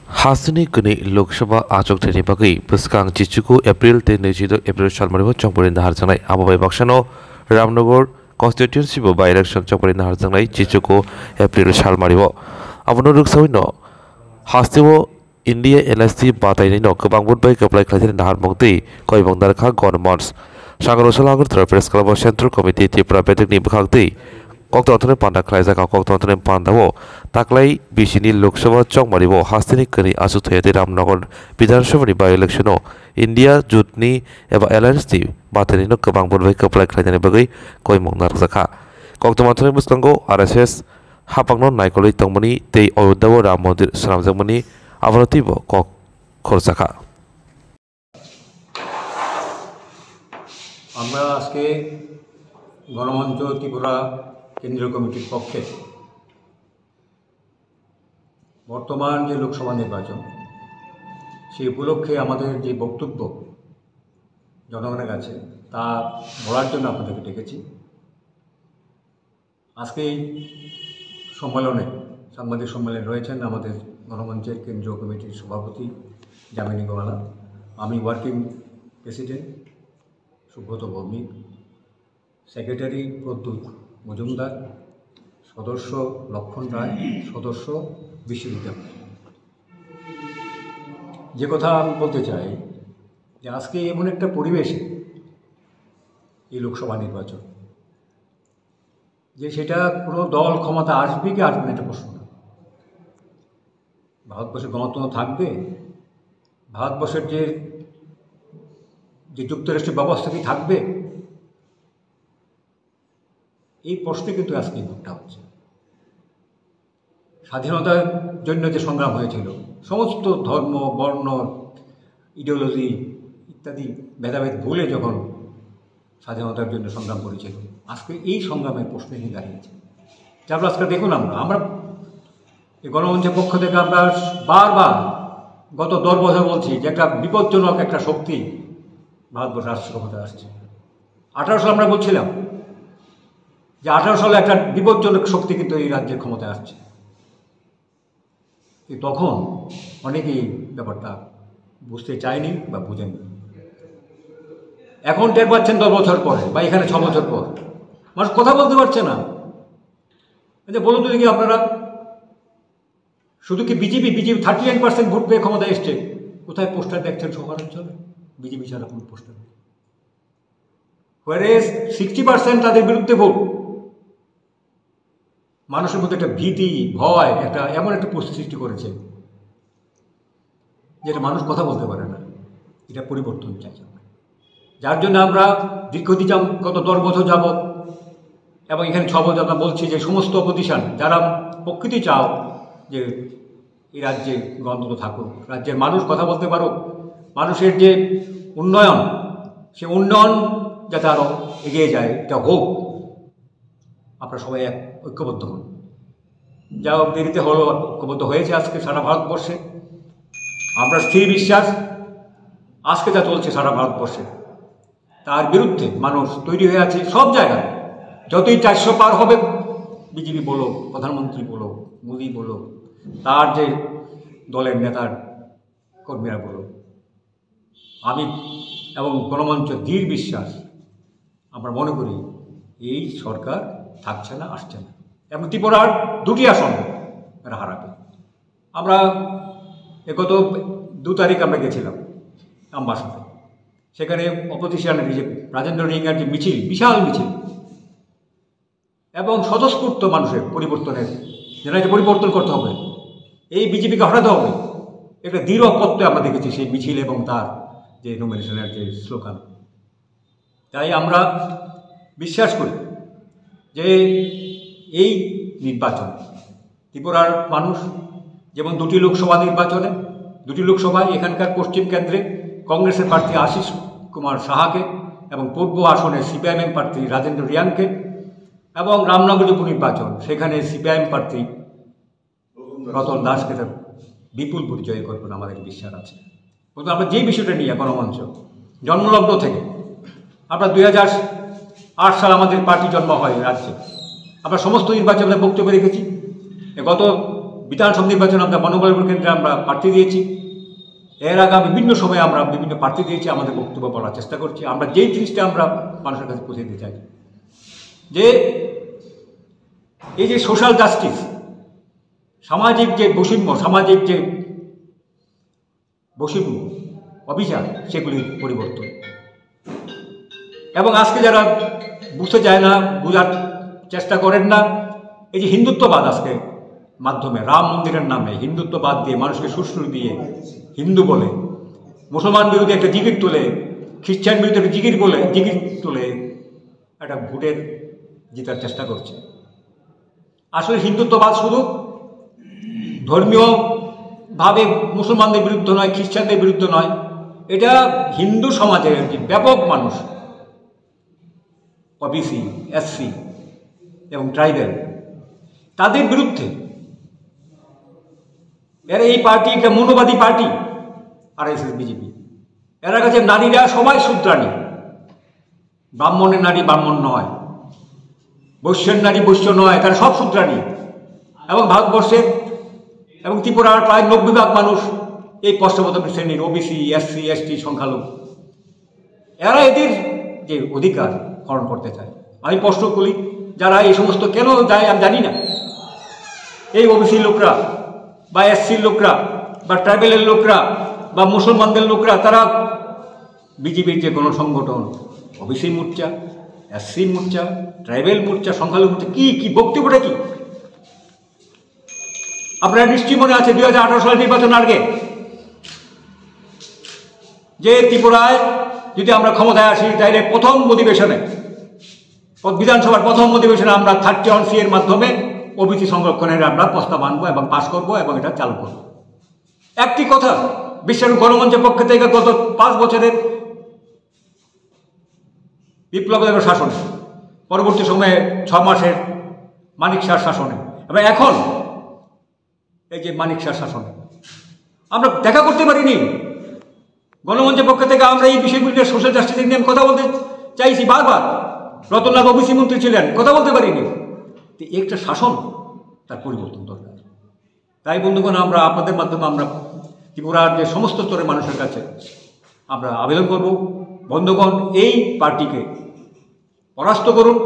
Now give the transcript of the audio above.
हासिनी कुनै लोकसभा आचक थेनि बागै बसकां चिचुकु एप्रिल ते 22 एप्रिल सालमारिबो चंपरि नाहार जंनाय आबोबाय बाक्सानो रामनगर कन्स्टिट्युएन्सि बो बाय इलेक्शन चंपरि नाहार जंनाय चिचुकु एप्रिल सालमारिबो आबोनो रुकसाविनो हास्तिबो इंडिया एलएसटी बातायनि नो गोबां बुटबाय गोप्लाय खालायनि नाहार मंगदै कय बंदारखा गनमन्स सागरसल आगर press club central committee Tripura बेदकनि बखागदै कक्तरथने पांडा खालायजागा कक्तरथने पांडावो ताकलाय बिसिनि लोकसभा चंमारिबो हास्तिनि कनि आसु थयते रामनगर विधानसभानि बाय इलेक्शनो इंडिया जुटनि एबा एलायन्सनि बाथारिनो गोबां बुटबाय गोप्लाय खालायनि बागै कय मंगनार जाखा कक्तमाथने बुसकांगो आरएसएस हापांनो नायकलै तंमनि ते अयोध्याव राम मन्दिर सनामजमनि आबरतिबो कक खरजाखा আমরা আজকে গণমঞ্চ ত্রিপুরা কেন্দ্রীয় কমিটির পক্ষে বর্তমান যে লোকসভা নির্বাচন সেই উপলক্ষে আমাদের যে বক্তব্য জনগণের কাছে তা বলার জন্য আপনাদেরকে ডেকেছি। আজকে এই সম্মেলনে সাংবাদিক সম্মেলনে রয়েছেন আমাদের গণমঞ্চের কেন্দ্রীয় কমিটির সভাপতি যামিনী গোয়ালা, আমি working president Subrata Bhowmik, secretary Pradyut Majumdar, সদস্য লক্ষণ রায়, সদস্য বিশ্ববিদ্যালয়। যে কথা আমি বলতে চাই যে আজকে এমন একটা পরিবেশে এই লোকসভা নির্বাচন যে সেটা কোনো দল ক্ষমতা আসবে কি আসবে না এটা প্রশ্ন না। ভারতবর্ষের গণতন্ত্র থাকবে, ভারতবর্ষের যে যুক্তরাষ্ট্রের ব্যবস্থা কি থাকবে, এই প্রশ্নে কিন্তু আজকে ভোটটা হচ্ছে। স্বাধীনতার জন্য যে সংগ্রাম হয়েছিল, সমস্ত ধর্ম বর্ণ ইডিওলজি ইত্যাদি ভেদাভেদ ভুলে যখন স্বাধীনতার জন্য সংগ্রাম করেছিল, আজকে এই সংগ্রামের প্রশ্নে নিয়ে দাঁড়িয়েছে। যার আজকে দেখুন আমরা এই গণমঞ্চের পক্ষ থেকে আমরা বারবার গত 10 বছর বলছি যে একটা বিপজ্জনক একটা শক্তি ভারতবর্ষ রাষ্ট্র ক্ষমতায় আসছে। 18 সালে আমরা বলছিলাম যে 18 সালে একটা বিপজ্জনক শক্তি কিন্তু এই রাজ্যের ক্ষমতায় আসছে। তখন অনেকেই ব্যাপারটা বুঝতে চায়নি বা বুঝেনি। এখন টের পাচ্ছেন 10 বছর পরে বা এখানে 6 বছর পর মানুষ কথা বলতে পারছে না। বলুন তো দেখি আপনারা, শুধু কি বিজেপি 39% ভোট পেয়ে ক্ষমতায় এসছে, কোথায় পোস্টার দেখছেন শহরাঞ্চলে? বিজেপি ছাড়া কোনো পোস্টার নেই। হোয়ারেজ 60% তাদের বিরুদ্ধে ভোট। মানুষের মধ্যে একটা ভীতি ভয় একটা এমন একটা পরিস্থিতি সৃষ্টি করেছে যেটা মানুষ কথা বলতে পারে না। এটা পরিবর্তন চাই, যার জন্য আমরা দীর্ঘদিন গত 10 বছর যাবৎ এবং এখানে 6 বছর আমরা বলছি যে সমস্ত অপোজিশন যারা প্রকৃতি চাও যে এই রাজ্যে গণতন্ত্র থাকুক, রাজ্যের মানুষ কথা বলতে পারুক, মানুষের যে উন্নয়ন সে উন্নয়ন যাতে আরও এগিয়ে যায়, এটা হোক। আপনারা সবাই ঐক্যবদ্ধ হন। যা হোক দেরিতে হলো, ঐক্যবদ্ধ হয়েছে আজকে সারা ভারতবর্ষে। আমরা স্থির বিশ্বাস আজকে যা চলছে সারা ভারতবর্ষে তার বিরুদ্ধে মানুষ তৈরি হয়ে আছে সব জায়গায়। যতই 400 পার হবে, বিজেপি বলো, প্রধানমন্ত্রী বলো, মোদী বলো, তার যে দলের নেতার কর্মীরা বলো, আমি এবং গণমঞ্চ দৃঢ় বিশ্বাস আমরা মনে করি এই সরকার থাকছে না, আসছে না এবং ত্রিপুরার 2টি আসন এরা হারাবে। আমরা গত 2 তারিখ আমরা গেছিলাম আমবাসাতে, সেখানে অপোজিশনের যে রাজেন্দ্র রিঙ্গার যে মিছিল, বিশাল মিছিল এবং স্বতঃস্ফূর্ত মানুষের পরিবর্তনের যেটা পরিবর্তন করতে হবে, এই বিজেপিকে হটাতে হবে, একটা দৃঢ় পথে আমরা দেখেছি সেই মিছিল এবং তার যে নমিনেশনের যে স্লোগান। তাই আমরা বিশ্বাস করি যে এই নির্বাচন ত্রিপুরার মানুষ যেমন 2টি লোকসভা নির্বাচনে 2টি লোকসভায় এখানকার পশ্চিম কেন্দ্রে কংগ্রেসের প্রার্থী আশিস কুমার সাহাকে এবং পূর্ব আসনে সিপিআইএম প্রার্থী রাজেন্দ্র রিয়াংকে এবং রামনগর যে উপনির্বাচন সেখানে সিপিআইএম প্রার্থী রতন দাসকে বিপুল পরিচয় করবেন আমাদের বিশ্বাস আছে। কিন্তু আমরা যে বিষয়টা নিয়ে গণমঞ্চ জন্মলগ্ন থেকে আমরা 2008 সালে আমাদের পার্টি জন্ম হয় রাজ্যে, আমরা সমস্ত নির্বাচনে বক্তব্য রেখেছি। গত বিধানসভা নির্বাচনে আমরা বনগোপালপুর কেন্দ্রে আমরা প্রার্থী দিয়েছি। এর আগে বিভিন্ন সময়ে আমরা বিভিন্ন প্রার্থী দিয়েছি, আমাদের বক্তব্য বলার চেষ্টা করছি। আমরা যেই জিনিসটা আমরা মানুষের কাছে পৌঁছে দিতে চাই যে এই যে সোশ্যাল জাস্টিস, সামাজিক যে বৈষম্য, সামাজিক যে বৈষম্য অভিযান, সেগুলির পরিবর্তন। এবং আজকে যারা বুঝতে চায় না, বোঝার চেষ্টা করেন না, এই যে হিন্দুত্ববাদ আজকে মাধ্যমে রাম মন্দিরের নামে হিন্দুত্ববাদ দিয়ে মানুষকে সুশ্রী দিয়ে হিন্দু বলে, মুসলমান বিরোধী একটা জিগির তোলে, খ্রিস্টান বিরোধী একটা জিগির তোলে একটা ভোটের জেতার চেষ্টা করছে। আসলে হিন্দুত্ববাদ শুধু ধর্মীয়ভাবে মুসলমানদের বিরুদ্ধে নয়, খ্রিস্টানদের বিরুদ্ধে নয়, এটা হিন্দু সমাজের যে ব্যাপক মানুষ, ওবিসি, এসসি এবং ট্রাইবেল, তাদের বিরুদ্ধে। এরা এই পার্টি একটা মনোবাদী পার্টি, আরএসএস, বিজেপি। এরা কাছে নারীরা সবাই শূদ্রাণী, ব্রাহ্মণের নারী ব্রাহ্মণ নয়, বৈশ্যের নারী বৈশ্য নয়, তারা সব শূদ্রাণী। এবং ভারতবর্ষের এবং ত্রিপুরার প্রায় 90% মানুষ এই পশ্চাৎপদ শ্রেণীর, ওবিসি, এসসি, এসটি সংখ্যালঘু। এরা এদের যে অধিকার হরণ করতে চায়। আমি প্রশ্ন করি, যারা এই সমস্ত কেন যায় আমি জানি না, এই ওবিসি লোকরা বা এসসির লোকরা বা ট্রাইবেলের লোকরা বা মুসলমানদের লোকরা, তারা বিজেপির যে গণসংগঠন ওবিসি মোর্চা, এসসি মোর্চা, ট্রাইবেল মোর্চা, সংখ্যালঘু মোর্চা, কি বক্তব্যটা কি? আপনার নিশ্চয়ই মনে আছে 2018 সালের নির্বাচন আগে যে ত্রিপুরায় যদি আমরা ক্ষমতায় আসি তাহলে প্রথম অধিবেশনে, বিধানসভার প্রথম অধিবেশনে আমরা 31C এর মাধ্যমে ওবিসি সংরক্ষণের আমরা প্রস্তাব আনবো এবং পাশ করবো এবং এটা চালু করবো। একটি কথা, বিশ্বের গণমঞ্চের পক্ষ থেকে গত 5 বছরের বিপ্লবের শাসনে, পরবর্তী সময়ে 6 মাসের মানিক শাহর শাসনে এবং এখন এই যে মানিক শাহর শাসনে আমরা দেখা করতে পারিনি। গণমঞ্চের পক্ষ থেকে আমরা এই বিষয়গুলি নিয়ে, সোশ্যাল জাস্টিসের নিয়ে কথা বলতে চাইছি বারবার। রতনলাল ওবিসি মন্ত্রী ছিলেন, কথা বলতে পারিনি। একটা শাসন, তার পরিবর্তন দরকার। তাই বন্ধুগণ, আমরা আপনাদের মাধ্যমে আমরা ত্রিপুরার যে সমস্ত স্তরের মানুষের কাছে আমরা আবেদন করব, বন্ধুগণ এই পার্টিকে পরাস্ত করুন।